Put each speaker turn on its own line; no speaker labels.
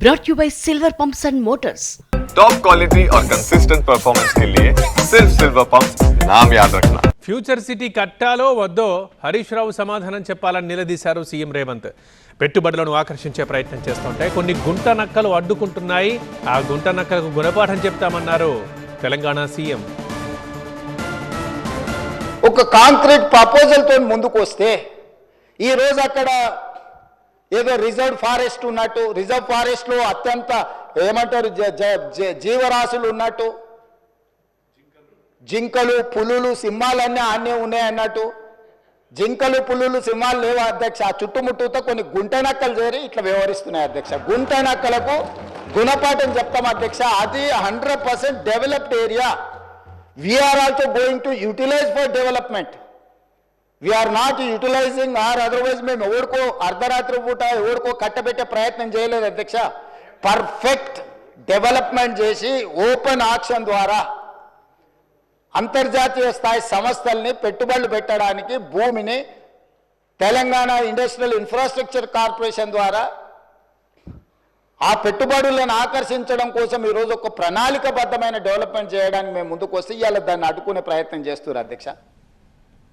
brought you by Silver Pumps and Motors.
Top quality और consistent performance के लिए सिर्फ सिल्वर पंप्स नाम याद रखना.
ఫ్యూచర్ సిటీ కట్టాలో వద్దో హరీష్ రావు సమాధానం చెప్పాలని నిలదీశారు సీఎం రేవంత్. పెట్టుబడులను ఆకర్షించే ప్రయత్నం చేస్తుంటే కొన్ని గుంట నక్కలు అడ్డుకుంటున్నాయి. ఆ గుంట నక్కలకు గుణపాఠం చెప్తామన్నారు తెలంగాణ సీఎం.
ఒక కాంక్రీట్ ప్రపోజల్ తో ముందుకు వస్తే ఈ రోజు అక్కడ ఏదో రిజర్వ్ ఫారెస్ట్ ఉన్నట్టు, రిజర్వ్ ఫారెస్ట్ లో అత్యంత ఏమంటారు జీవరాశులు ఉన్నట్టు, జింకలు పులులు సింహాలన్నీ ఆనే ఉన్నాయి అన్నట్టు. జింకలు పులులు సింహాలు లేవు అధ్యక్ష. ఆ చుట్టుముట్టుతో కొన్ని గుంట నక్కలు చేరి ఇట్లా వ్యవహరిస్తున్నాయి అధ్యక్ష. గుంట నక్కలకు గుణపాఠం చెప్తాం అధ్యక్ష. అది 100% developed area. We're also going to utilize for development. We're not utilizing or otherwise మేము ఎవరికో అర్ధరాత్రి పూట ఎవరికో కట్టబెట్టే ప్రయత్నం చేయలేదు అధ్యక్ష. పర్ఫెక్ట్ డెవలప్మెంట్ చేసి ఓపెన్ ఆక్షన్ ద్వారా అంతర్జాతీయ స్థాయి సంస్థల్ని పెట్టుబడులు పెట్టడానికి భూమిని తెలంగాణ ఇండస్ట్రియల్ ఇన్ఫ్రాస్ట్రక్చర్ కార్పొరేషన్ ద్వారా ఆ పెట్టుబడులను ఆకర్షించడం కోసం ఈరోజు ఒక ప్రణాళికబద్ధమైన డెవలప్మెంట్ చేయడానికి మేము ముందుకు వస్తే ఇవాళ దాన్ని అడ్డుకునే ప్రయత్నం చేస్తున్నారు అధ్యక్ష.